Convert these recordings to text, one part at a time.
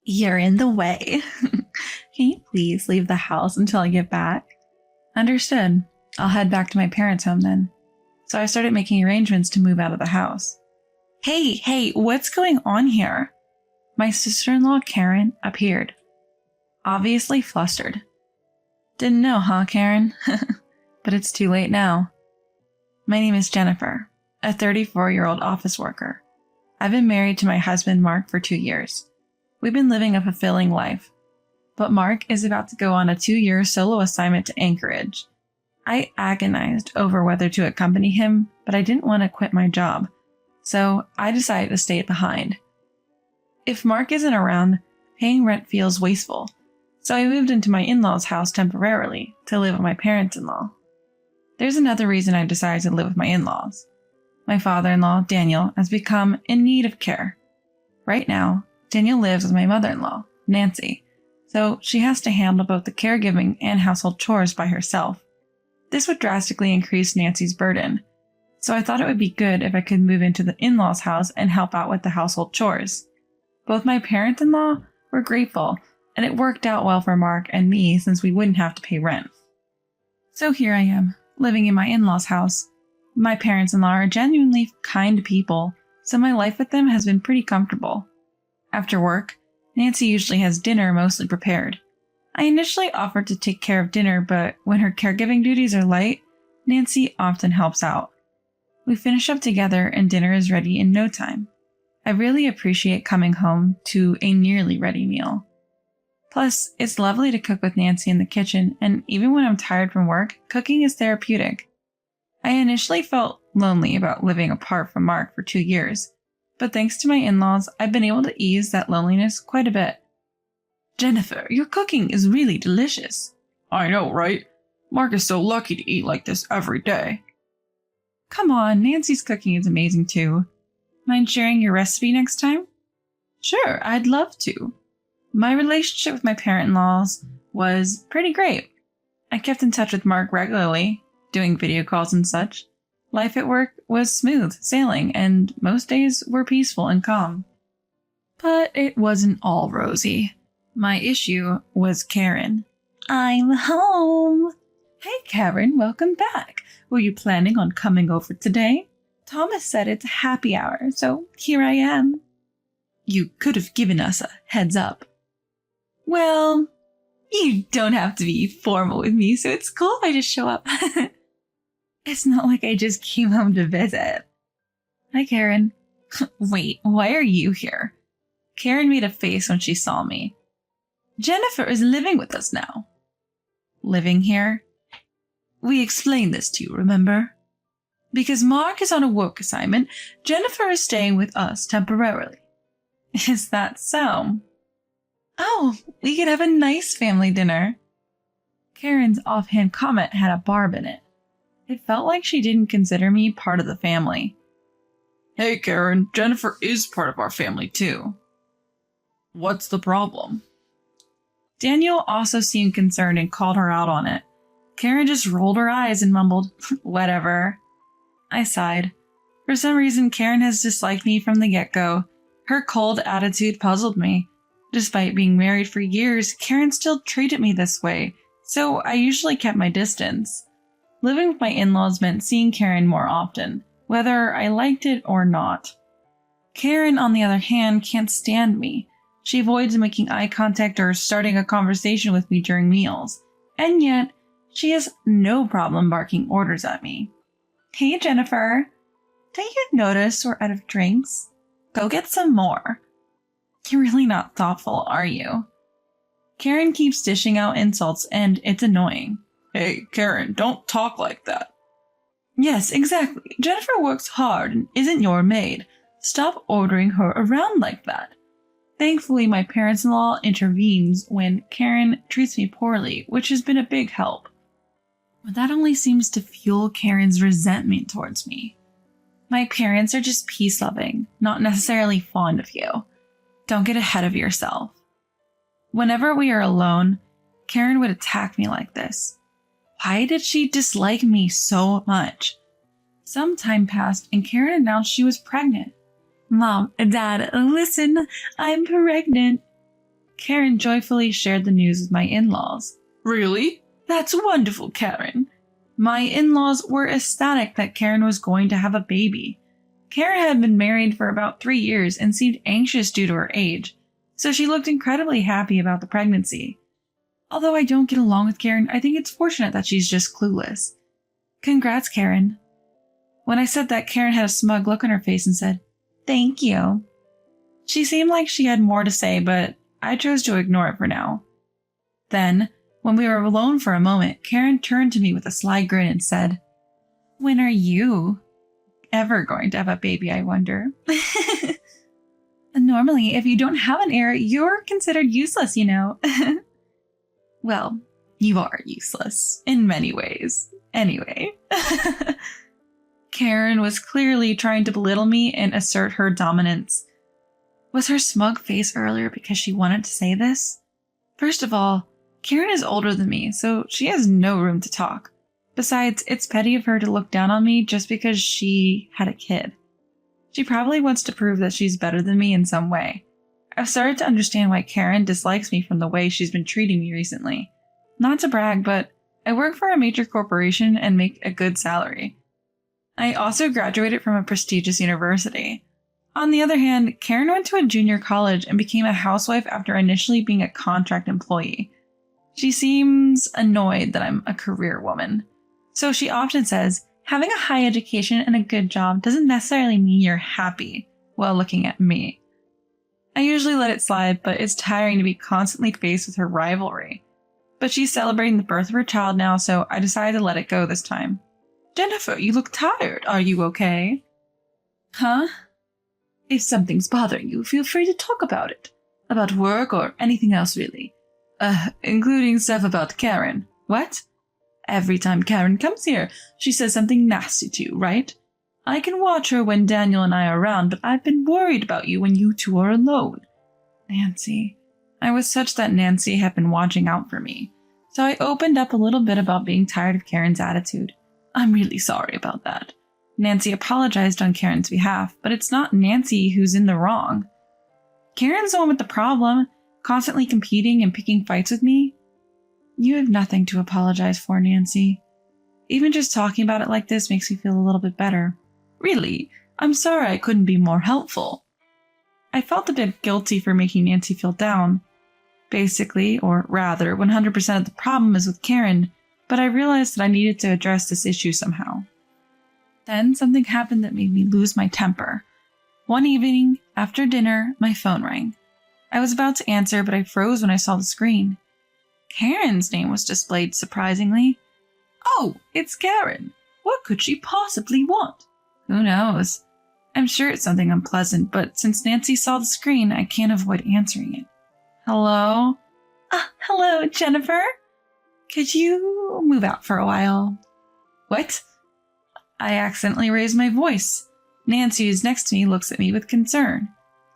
You're in the way. Can you please leave the house until I get back? Understood. I'll head back to my parents' home then. So I started making arrangements to move out of the house. Hey, what's going on here? My sister-in-law, Karen, appeared, obviously flustered. Didn't know, huh, Karen? But it's too late now. My name is Jennifer, a 34-year-old office worker. I've been married to my husband, Mark, for 2 years. We've been living a fulfilling life. But Mark is about to go on a 2-year solo assignment to Anchorage. I agonized over whether to accompany him, but I didn't want to quit my job, so I decided to stay behind. If Mark isn't around, paying rent feels wasteful, so I moved into my in-laws' house temporarily to live with my parents-in-law. There's another reason I decided to live with my in-laws. My father-in-law, Daniel, has become in need of care. Right now, Daniel lives with my mother-in-law, Nancy, so she has to handle both the caregiving and household chores by herself. This would drastically increase Nancy's burden, so I thought it would be good if I could move into the in-laws' house and help out with the household chores. Both my parents-in-law were grateful, and it worked out well for Mark and me since we wouldn't have to pay rent. So here I am, living in my in-laws' house. My parents-in-law are genuinely kind people, so my life with them has been pretty comfortable. After work, Nancy usually has dinner mostly prepared. I initially offered to take care of dinner, but when her caregiving duties are light, Nancy often helps out. We finish up together and dinner is ready in no time. I really appreciate coming home to a nearly ready meal. Plus, it's lovely to cook with Nancy in the kitchen, and even when I'm tired from work, cooking is therapeutic. I initially felt lonely about living apart from Mark for 2 years, but thanks to my in-laws, I've been able to ease that loneliness quite a bit. Jennifer, your cooking is really delicious. I know, right? Mark is so lucky to eat like this every day. Come on, Nancy's cooking is amazing too. Mind sharing your recipe next time? Sure, I'd love to. My relationship with my parent-in-laws was pretty great. I kept in touch with Mark regularly, doing video calls and such. Life at work was smooth sailing, and most days were peaceful and calm. But it wasn't all rosy. My issue was Karen. I'm home. Hey, Karen, welcome back. Were you planning on coming over today? Thomas said it's a happy hour, so here I am. You could have given us a heads up. Well, you don't have to be formal with me, so it's cool if I just show up. It's not like I just came home to visit. Hi, Karen. Wait, why are you here? Karen made a face when she saw me. Jennifer is living with us now. Living here? We explained this to you, remember? Because Mark is on a work assignment, Jennifer is staying with us temporarily. Is that so? Oh, we could have a nice family dinner. Karen's offhand comment had a barb in it. It felt like she didn't consider me part of the family. Hey, Karen, Jennifer is part of our family too. What's the problem? Daniel also seemed concerned and called her out on it. Karen just rolled her eyes and mumbled, whatever. I sighed. For some reason, Karen has disliked me from the get-go. Her cold attitude puzzled me. Despite being married for years, Karen still treated me this way, so I usually kept my distance. Living with my in-laws meant seeing Karen more often, whether I liked it or not. Karen, on the other hand, can't stand me. She avoids making eye contact or starting a conversation with me during meals. And yet, she has no problem barking orders at me. Hey, Jennifer. Don't you notice we're out of drinks? Go get some more. You're really not thoughtful, are you? Karen keeps dishing out insults, and it's annoying. Hey, Karen, don't talk like that. Yes, exactly. Jennifer works hard and isn't your maid. Stop ordering her around like that. Thankfully, my parents-in-law intervenes when Karen treats me poorly, which has been a big help. But that only seems to fuel Karen's resentment towards me. My parents are just peace-loving, not necessarily fond of you. Don't get ahead of yourself. Whenever we are alone, Karen would attack me like this. Why did she dislike me so much? Some time passed and Karen announced she was pregnant. Mom, Dad, listen, I'm pregnant. Karen joyfully shared the news with my in-laws. Really? That's wonderful, Karen. My in-laws were ecstatic that Karen was going to have a baby. Karen had been married for about 3 years and seemed anxious due to her age, so she looked incredibly happy about the pregnancy. Although I don't get along with Karen, I think it's fortunate that she's just clueless. Congrats, Karen. When I said that, Karen had a smug look on her face and said, "Thank you." She seemed like she had more to say, but I chose to ignore it for now. Then, when we were alone for a moment, Karen turned to me with a sly grin and said, "When are you ever going to have a baby, I wonder?" Normally, if you don't have an heir, you're considered useless, you know. Well, you are useless in many ways. Anyway. Karen was clearly trying to belittle me and assert her dominance. Was her smug face earlier because she wanted to say this? First of all, Karen is older than me, so she has no room to talk. Besides, it's petty of her to look down on me just because she had a kid. She probably wants to prove that she's better than me in some way. I've started to understand why Karen dislikes me from the way she's been treating me recently. Not to brag, but I work for a major corporation and make a good salary. I also graduated from a prestigious university. On the other hand, Karen went to a junior college and became a housewife after initially being a contract employee. She seems annoyed that I'm a career woman. So she often says, having a high education and a good job doesn't necessarily mean you're happy while looking at me. I usually let it slide, but it's tiring to be constantly faced with her rivalry. But she's celebrating the birth of her child now, so I decided to let it go this time. "Jennifer, you look tired. Are you okay?" "Huh? If something's bothering you, feel free to talk about it. About work or anything else, really. Including stuff about Karen. What? Every time Karen comes here, she says something nasty to you, right? I can watch her when Daniel and I are around, but I've been worried about you when you two are alone." Nancy. I was such that Nancy had been watching out for me. So I opened up a little bit about being tired of Karen's attitude. "I'm really sorry about that." Nancy apologized on Karen's behalf, but it's not Nancy who's in the wrong. Karen's the one with the problem, constantly competing and picking fights with me. You have nothing to apologize for, Nancy. Even just talking about it like this makes me feel a little bit better. Really, I'm sorry I couldn't be more helpful. I felt a bit guilty for making Nancy feel down. Basically, or rather, 100% of the problem is with Karen, but I realized that I needed to address this issue somehow. Then something happened that made me lose my temper. One evening, after dinner, my phone rang. I was about to answer, but I froze when I saw the screen. Karen's name was displayed surprisingly. "Oh, it's Karen. What could she possibly want?" Who knows? I'm sure it's something unpleasant, but since Nancy saw the screen, I can't avoid answering it. "Hello?" "Hello, Jennifer? Could you move out for a while?" "What?" I accidentally raised my voice. Nancy, who's next to me, looks at me with concern.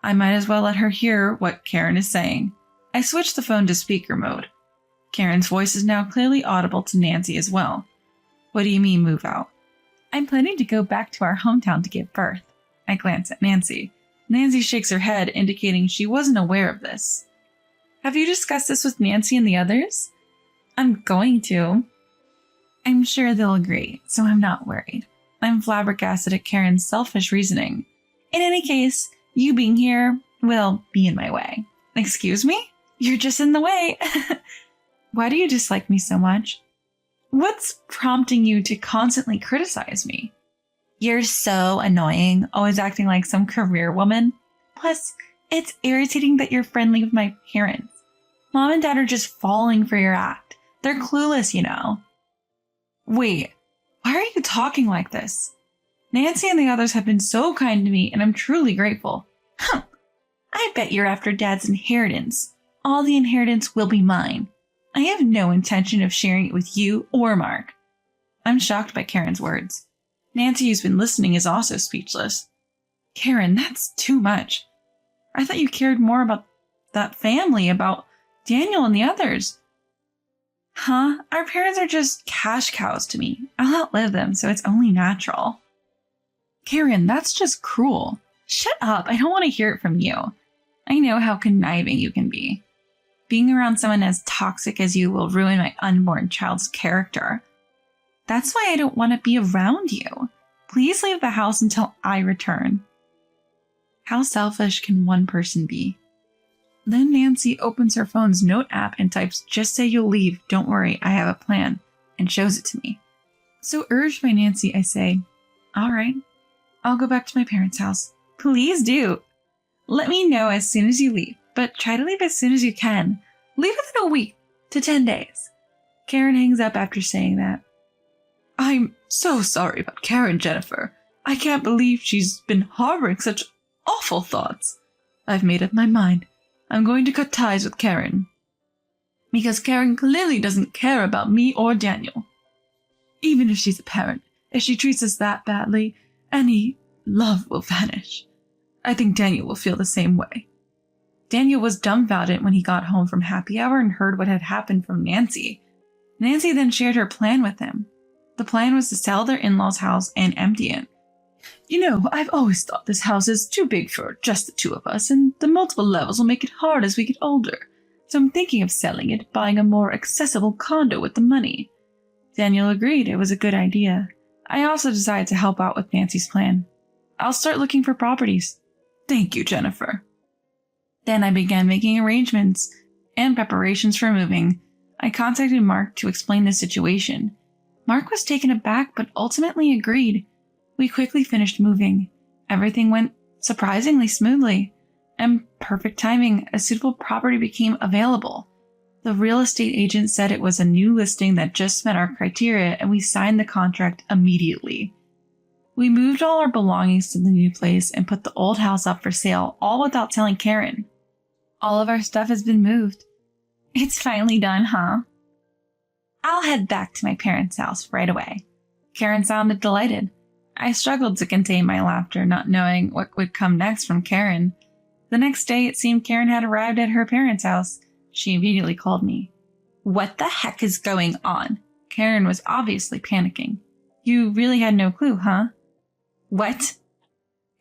I might as well let her hear what Karen is saying. I switched the phone to speaker mode. Karen's voice is now clearly audible to Nancy as well. "What do you mean, move out?" "I'm planning to go back to our hometown to give birth." I glance at Nancy. Nancy shakes her head, indicating she wasn't aware of this. "Have you discussed this with Nancy and the others?" "I'm going to." I'm sure they'll agree, so I'm not worried. I'm flabbergasted at Karen's selfish reasoning. In any case, you being here will be in my way. "Excuse me? You're just in the way." "Why do you dislike me so much?" "What's prompting you to constantly criticize me?" "You're so annoying, always acting like some career woman. Plus, it's irritating that you're friendly with my parents. Mom and Dad are just falling for your act. They're clueless, you know." Wait, why are you talking like this? Nancy and the others have been so kind to me, and I'm truly grateful. Huh. I bet you're after Dad's inheritance. All the inheritance will be mine. I have no intention of sharing it with you or Mark. I'm shocked by Karen's words. Nancy, who's been listening, is also speechless. Karen, that's too much. I thought you cared more about that family, about Daniel and the others. Huh? Our parents are just cash cows to me. I'll outlive them, so it's only natural. Karen, that's just cruel. Shut up. I don't want to hear it from you. I know how conniving you can be. Being around someone as toxic as you will ruin my unborn child's character. That's why I don't want to be around you. Please leave the house until I return. How selfish can one person be? Then Nancy opens her phone's note app and types, "Just say you'll leave. Don't worry, I have a plan," and shows it to me. So urged by Nancy, I say, "All right, I'll go back to my parents' house." "Please do. Let me know as soon as you leave, but try to leave as soon as you can. Leave within a week to 10 days. Karen hangs up after saying that. "I'm so sorry about Karen, Jennifer. I can't believe she's been harboring such awful thoughts. I've made up my mind. I'm going to cut ties with Karen. Because Karen clearly doesn't care about me or Daniel. Even if she's a parent, if she treats us that badly, any love will vanish. I think Daniel will feel the same way." Daniel was dumbfounded when he got home from happy hour and heard what had happened from Nancy. Nancy then shared her plan with him. The plan was to sell their in-laws' house and empty it. "You know, I've always thought this house is too big for just the two of us, and the multiple levels will make it hard as we get older. So I'm thinking of selling it, buying a more accessible condo with the money." Daniel agreed it was a good idea. I also decided to help out with Nancy's plan. "I'll start looking for properties." "Thank you, Jennifer." Then I began making arrangements and preparations for moving. I contacted Mark to explain the situation. Mark was taken aback but ultimately agreed. We quickly finished moving. Everything went surprisingly smoothly. And perfect timing, a suitable property became available. The real estate agent said it was a new listing that just met our criteria, and we signed the contract immediately. We moved all our belongings to the new place and put the old house up for sale, all without telling Karen. All of our stuff has been moved. It's finally done, huh? I'll head back to my parents' house right away. Karen sounded delighted. I struggled to contain my laughter, not knowing what would come next from Karen. The next day, it seemed Karen had arrived at her parents' house. She immediately called me. "What the heck is going on?" Karen was obviously panicking. "You really had no clue, huh?" "What?"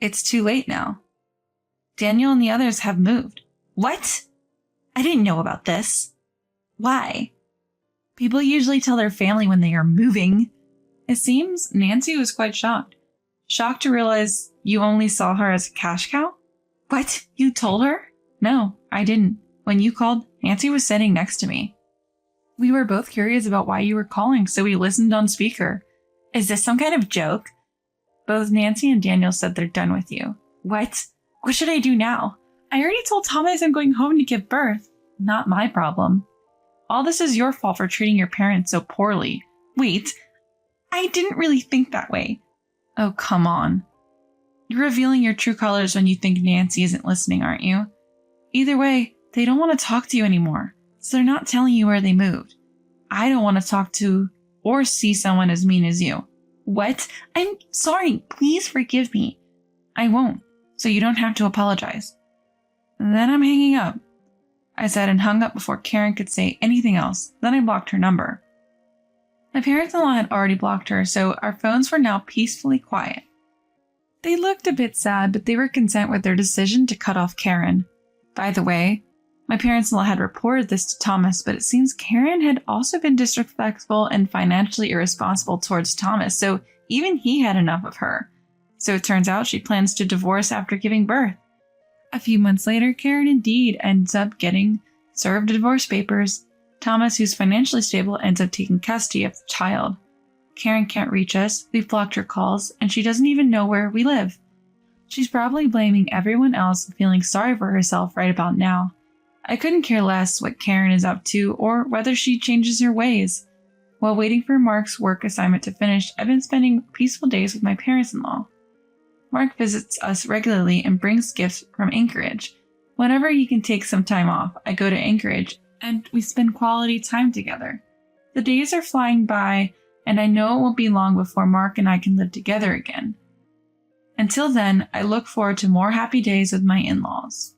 "It's too late now. Daniel and the others have moved." "What? I didn't know about this." "Why?" "People usually tell their family when they are moving." It seems Nancy was quite shocked. Shocked to realize you only saw her as a cash cow? "What? You told her?" "No, I didn't. When you called, Nancy was sitting next to me. We were both curious about why you were calling, so we listened on speaker." "Is this some kind of joke?" "Both Nancy and Daniel said they're done with you." "What? What should I do now?" "I already told Thomas I'm going home to give birth." "Not my problem. All this is your fault for treating your parents so poorly." "Wait, I didn't really think that way." "Oh, come on. You're revealing your true colors when you think Nancy isn't listening, aren't you? Either way, they don't want to talk to you anymore, so they're not telling you where they moved. I don't want to talk to or see someone as mean as you." "What? I'm sorry. Please forgive me." "I won't, so you don't have to apologize." "Then I'm hanging up," I said, and hung up before Karen could say anything else. Then I blocked her number. My parents-in-law had already blocked her, so our phones were now peacefully quiet. They looked a bit sad, but they were content with their decision to cut off Karen. By the way, my parents-in-law had reported this to Thomas, but it seems Karen had also been disrespectful and financially irresponsible towards Thomas, so even he had enough of her. So it turns out she plans to divorce after giving birth. A few months later, Karen indeed ends up getting served divorce papers. Thomas, who's financially stable, ends up taking custody of the child. Karen can't reach us, we've blocked her calls, and she doesn't even know where we live. She's probably blaming everyone else and feeling sorry for herself right about now. I couldn't care less what Karen is up to or whether she changes her ways. While waiting for Mark's work assignment to finish, I've been spending peaceful days with my parents-in-law. Mark visits us regularly and brings gifts from Anchorage. Whenever he can take some time off, I go to Anchorage and we spend quality time together. The days are flying by, and I know it won't be long before Mark and I can live together again. Until then, I look forward to more happy days with my in-laws.